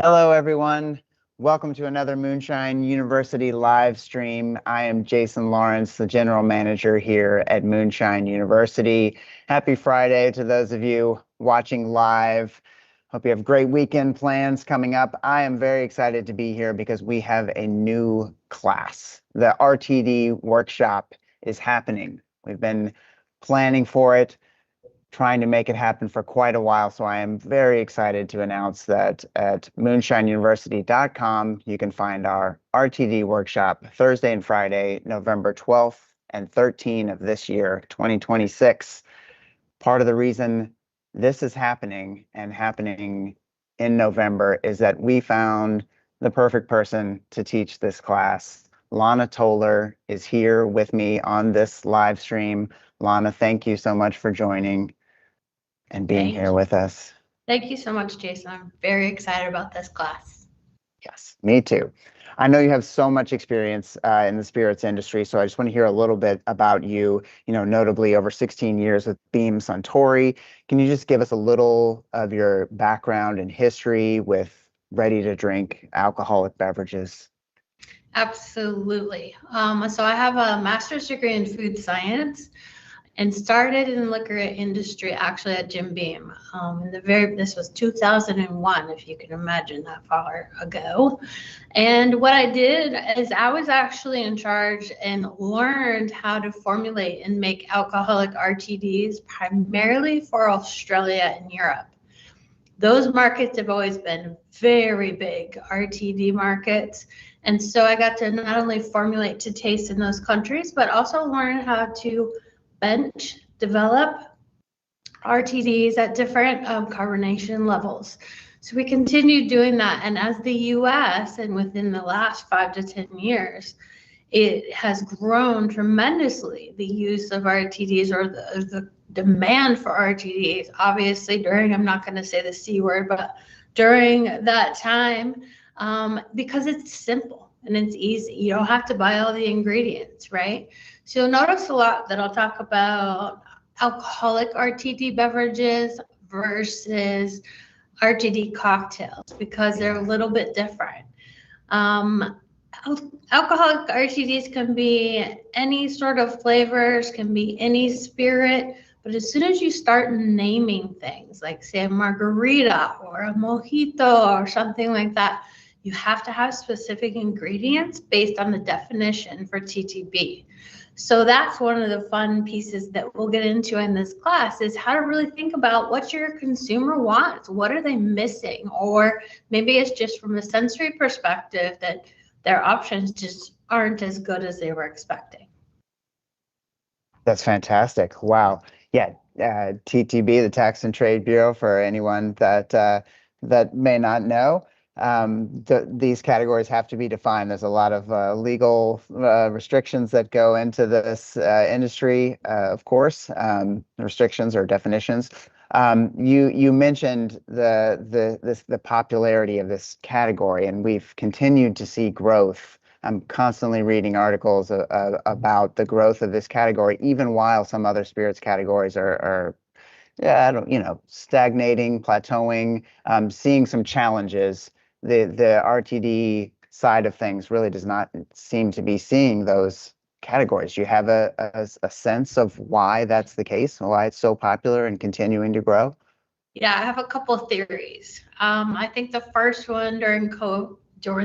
Hello, everyone. Welcome to another Moonshine University live stream. I am Jason Lawrence, the general manager here at Moonshine University. Happy Friday to those of you watching live. Hope you have great weekend plans coming up. I am very excited to be here because we have a new class. The RTD workshop is happening. We've been planning for it, trying to make it happen for quite a while. So I am very excited to announce that at moonshineuniversity.com, you can find our RTD workshop Thursday and Friday, November 12th and 13th of this year, 2026. Part of the reason this is happening and happening in November is that we found the perfect person to teach this class. Lana Toller is here with me on this live stream. Lana, thank you so much for joining and being here with us. Thank you so much, Jason. I'm very excited about this class. Yes, me too. I know you have so much experience in the spirits industry, so I just want to hear a little bit about you, notably over 16 years with Beam Suntory. Can you just give us a little of your background and history with ready-to-drink alcoholic beverages? Absolutely. So I have a master's degree in food science and started in the liquor industry actually at Jim Beam. This was 2001, if you can imagine that far ago. And what I did is I was actually in charge and learned how to formulate and make alcoholic RTDs primarily for Australia and Europe. Those markets have always been very big RTD markets. And so I got to not only formulate to taste in those countries, but also learn how to bench develop RTDs at different carbonation levels. So we continued doing that. And as the US, and within the last 5 to 10 years, it has grown tremendously, the use of RTDs or the demand for RTDs. Obviously, I'm not going to say the C word, but during that time, because it's simple and it's easy. You don't have to buy all the ingredients, right? So you'll notice a lot that I'll talk about alcoholic RTD beverages versus RTD cocktails because they're a little bit different. Alcoholic RTDs can be any sort of flavors, can be any spirit, but as soon as you start naming things like, say, a margarita or a mojito or something like that, you have to have specific ingredients based on the definition for TTB. So that's one of the fun pieces that we'll get into in this class is how to really think about what your consumer wants. What are they missing? Or maybe it's just from a sensory perspective that their options just aren't as good as they were expecting. That's fantastic. Wow. Yeah, TTB, the Tax and Trade Bureau, for anyone that may not know. These categories have to be defined. There's a lot of legal restrictions that go into this industry, of course, restrictions or definitions. You mentioned the popularity of this category, and we've continued to see growth. I'm constantly reading articles about the growth of this category, even while some other spirits categories are stagnating, plateauing, seeing some challenges. The RTD side of things really does not seem to be seeing those categories. Do you have a sense of why that's the case, why it's so popular and continuing to grow? Yeah, I have a couple of theories. I think the first one during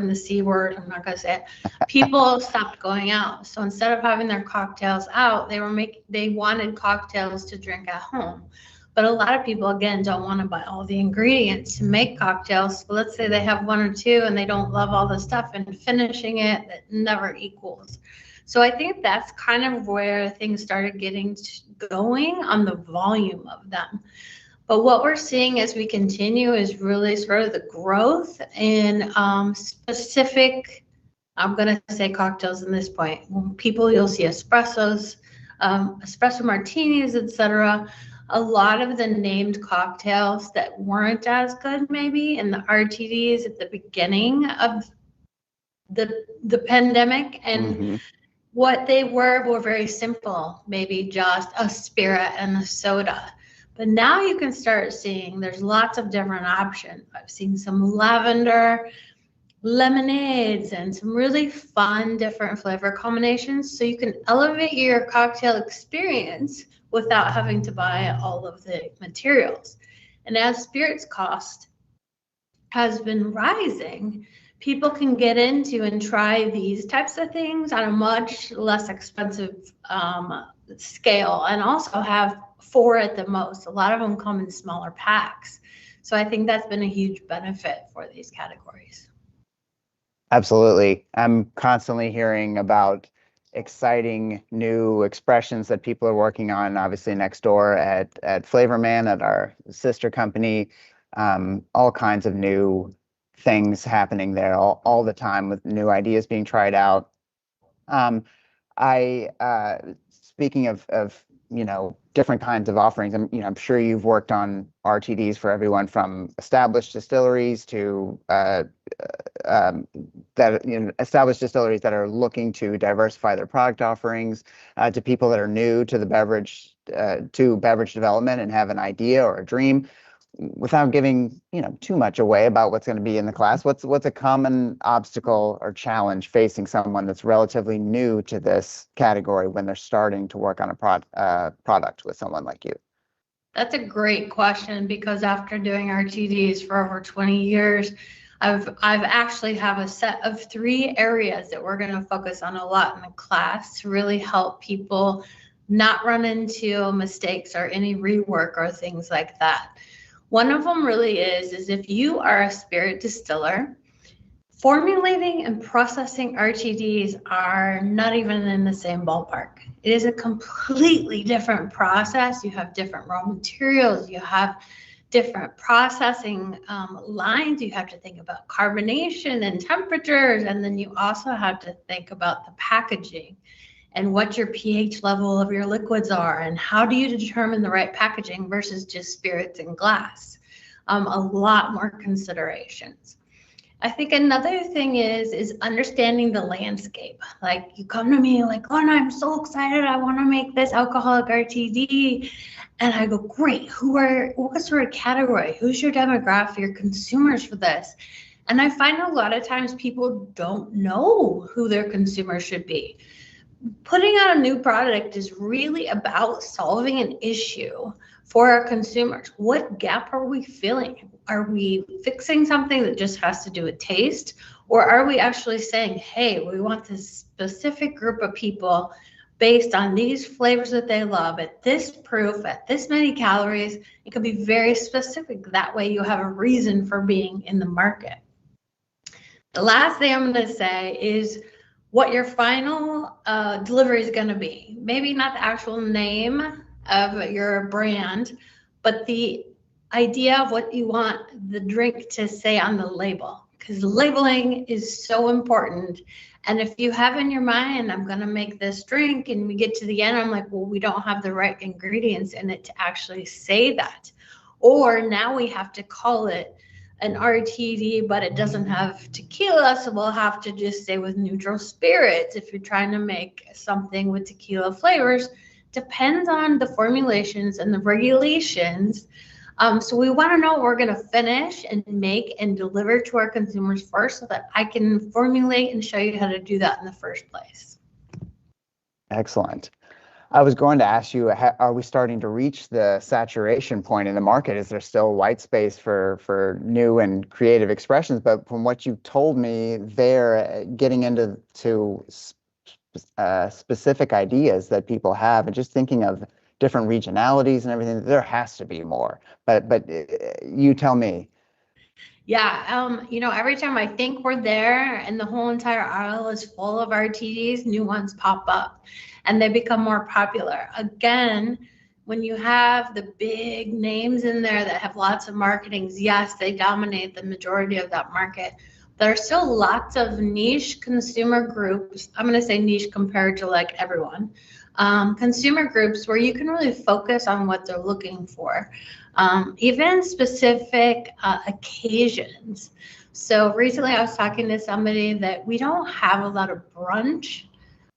the C word, I'm not going to say it, people stopped going out. So instead of having their cocktails out, they wanted cocktails to drink at home. But a lot of people, again, don't want to buy all the ingredients to make cocktails. So let's say they have one or two and they don't love all the stuff, and finishing it, that never equals. So I think that's kind of where things started getting going on the volume of them. But what we're seeing as we continue is really sort of the growth in specific, I'm going to say cocktails in this point. You'll see espressos, espresso martinis, etc. A lot of the named cocktails that weren't as good maybe in the RTDs at the beginning of the pandemic, and what they were very simple, maybe just a spirit and a soda. But now you can start seeing there's lots of different options. I've seen some lavender lemonades and some really fun different flavor combinations, so you can elevate your cocktail experience without having to buy all of the materials. And as spirits cost has been rising, people can get into and try these types of things on a much less expensive scale, and also have 4 at the most. A lot of them come in smaller packs. So I think that's been a huge benefit for these categories. Absolutely. I'm constantly hearing about exciting new expressions that people are working on, obviously next door at Flavor Man, at our sister company. All kinds of new things happening there all the time, with new ideas being tried out. I Speaking of different kinds of offerings, I'm sure you've worked on RTDs for everyone from established distilleries to established distilleries that are looking to diversify their product offerings, to people that are new to the beverage development and have an idea or a dream. Without giving too much away about what's going to be in the class, what's a common obstacle or challenge facing someone that's relatively new to this category when they're starting to work on a product with someone like you? That's a great question, because after doing RTDs for over 20 years, I've actually have a set of 3 areas that we're going to focus on a lot in the class to really help people not run into mistakes or any rework or things like that. One of them really is if you are a spirit distiller, formulating and processing RTDs are not even in the same ballpark. It is a completely different process. You have different raw materials, you have different processing lines, you have to think about carbonation and temperatures, and then you also have to think about the packaging and what your pH level of your liquids are, and how do you determine the right packaging versus just spirits and glass. A lot more considerations. I think another thing is understanding the landscape. Like, you come to me like, oh, I'm so excited, I want to make this alcoholic RTD. And I go, great, what sort of category? Who's your demographic, your consumers for this? And I find a lot of times people don't know who their consumers should be. Putting out a new product is really about solving an issue for our consumers. What gap are we filling? Are we fixing something that just has to do with taste? Or are we actually saying, hey, we want this specific group of people based on these flavors that they love, at this proof, at this many calories? It could be very specific. That way you have a reason for being in the market. The last thing I'm going to say is what your final delivery is going to be. Maybe not the actual name of your brand, but the idea of what you want the drink to say on the label, because labeling is so important. And if you have in your mind, I'm going to make this drink, and we get to the end, I'm like, well, we don't have the right ingredients in it to actually say that. Or now we have to call it an RTD, but it doesn't have tequila, so we'll have to just say with neutral spirits. If you're trying to make something with tequila flavors, depends on the formulations and the regulations. So we want to know what we're going to finish and make and deliver to our consumers first, so that I can formulate and show you how to do that in the first place. Excellent. I was going to ask you, are we starting to reach the saturation point in the market? Is there still white space for new and creative expressions? But from what you told me there, getting into specific ideas that people have, and just thinking of different regionalities and everything, there has to be more. But you tell me. Yeah, every time I think we're there and the whole entire aisle is full of RTDs, new ones pop up and they become more popular. Again, when you have the big names in there that have lots of marketings, yes, they dominate the majority of that market. There are still lots of niche consumer groups. I'm going to say niche compared to like everyone. Consumer groups where you can really focus on what they're looking for. Even specific occasions. So recently I was talking to somebody that we don't have a lot of brunch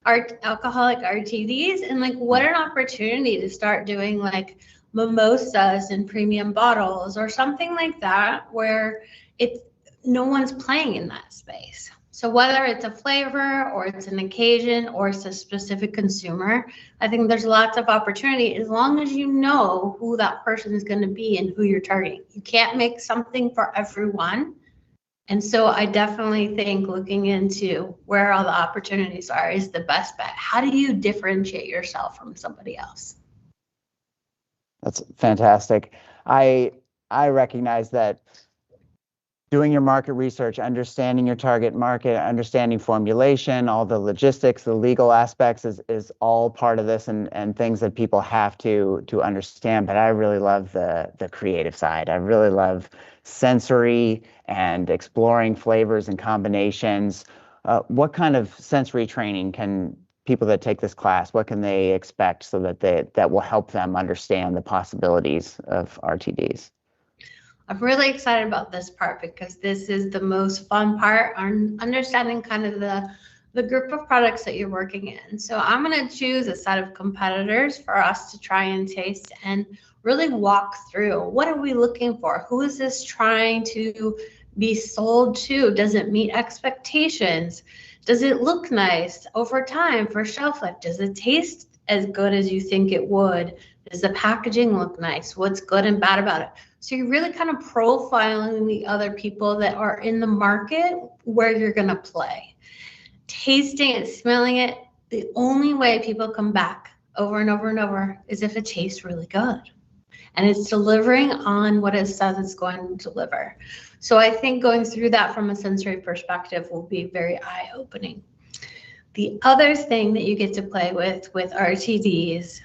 alcoholic RTDs, and like, what an opportunity to start doing like mimosas in premium bottles or something like that, where it's no one's playing in that space. So whether it's a flavor or it's an occasion or it's a specific consumer, I think there's lots of opportunity as long as you know who that person is going to be and who you're targeting. You can't make something for everyone. And so I definitely think looking into where all the opportunities are is the best bet. How do you differentiate yourself from somebody else? That's fantastic. I recognize that doing your market research, understanding your target market, understanding formulation, all the logistics, the legal aspects is all part of this and things that people have to understand. But I really love the creative side. I really love sensory and exploring flavors and combinations. What kind of sensory training can people that take this class, what can they expect so that that will help them understand the possibilities of RTDs? I'm really excited about this part because this is the most fun part on understanding kind of the group of products that you're working in. So I'm going to choose a set of competitors for us to try and taste and really walk through. What are we looking for? Who is this trying to be sold to? Does it meet expectations? Does it look nice over time for shelf life? Does it taste as good as you think it would? Does the packaging look nice? What's good and bad about it? So you're really kind of profiling the other people that are in the market where you're going to play. Tasting it, smelling it, the only way people come back over and over and over is if it tastes really good. And it's delivering on what it says it's going to deliver. So I think going through that from a sensory perspective will be very eye-opening. The other thing that you get to play with RTDs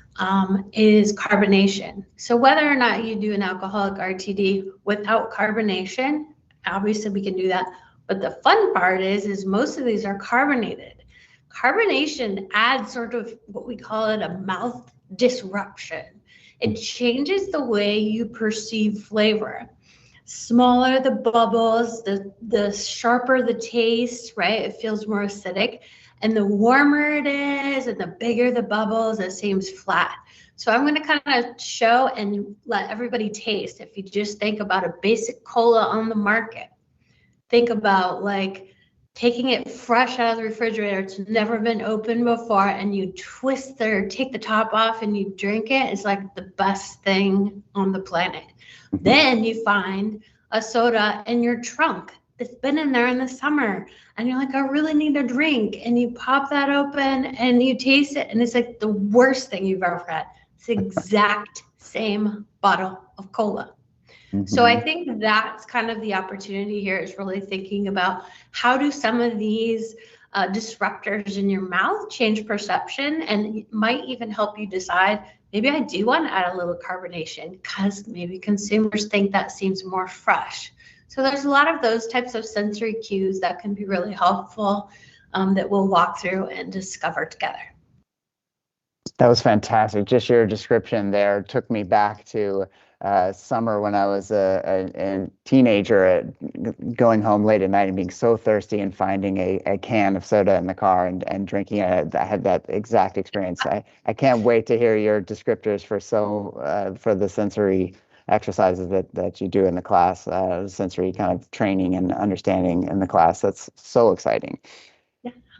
is carbonation. So whether or not you do an alcoholic RTD without carbonation, obviously we can do that. But the fun part is most of these are carbonated. Carbonation adds sort of what we call it a mouth disruption. It changes the way you perceive flavor. Smaller the bubbles, the sharper the taste, right? It feels more acidic. And the warmer it is and the bigger the bubbles, it seems flat. So I'm going to kind of show and let everybody taste. If you just think about a basic cola on the market, think about like taking it fresh out of the refrigerator. It's never been opened before and you twist or take the top off and you drink it. It's like the best thing on the planet. Then you find a soda in your trunk. It's been in there in the summer and you're like, I really need a drink. And you pop that open and you taste it. And it's like the worst thing you've ever had. It's the exact same bottle of cola. So I think that's kind of the opportunity here is really thinking about how do some of these disruptors in your mouth change perception, and it might even help you decide, maybe I do want to add a little carbonation because maybe consumers think that seems more fresh. So there's a lot of those types of sensory cues that can be really helpful that we'll walk through and discover together. That was fantastic. Just your description there took me back to summer when I was a teenager, going home late at night and being so thirsty and finding a can of soda in the car and drinking it. I had that exact experience. I can't wait to hear your descriptors for the sensory exercises that you do in the class, sensory kind of training and understanding in the class. That's so exciting.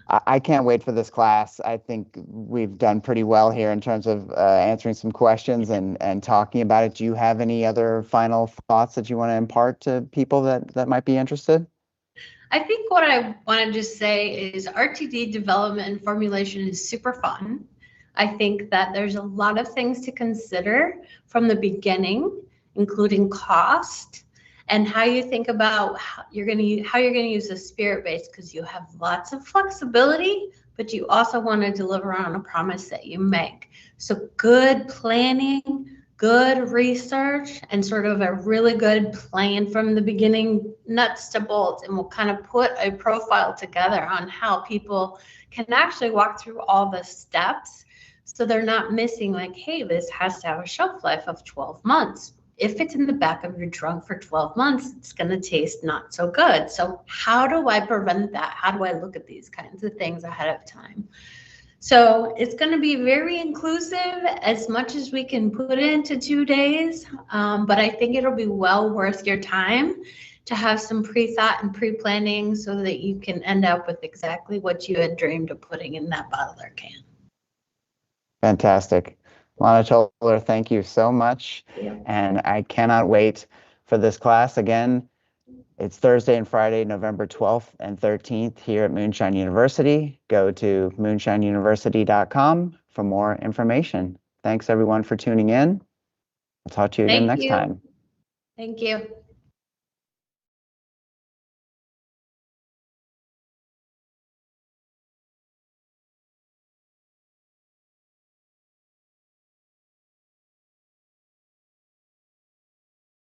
I can't wait for this class. I think we've done pretty well here in terms of answering some questions and talking about it. Do you have any other final thoughts that you want to impart to people that might be interested? I think what I want to just say is RTD development and formulation is super fun. I think that there's a lot of things to consider from the beginning, including cost, and how you think about how you're going to use the spirit base, because you have lots of flexibility, but you also want to deliver on a promise that you make. So good planning, good research, and sort of a really good plan from the beginning, nuts to bolts, and we'll kind of put a profile together on how people can actually walk through all the steps so they're not missing like, hey, this has to have a shelf life of 12 months. If it's in the back of your trunk for 12 months, it's going to taste not so good. So how do I prevent that? How do I look at these kinds of things ahead of time? So it's going to be very inclusive as much as we can put into 2 days. But I think it'll be well worth your time to have some pre-thought and pre-planning so that you can end up with exactly what you had dreamed of putting in that bottle or can. Fantastic. Lana Toller, thank you so much. Yeah. And I cannot wait for this class again. It's Thursday and Friday, November 12th and 13th here at Moonshine University. Go to moonshineuniversity.com for more information. Thanks everyone for tuning in. I'll talk to you again Thank next you. time. Thank you.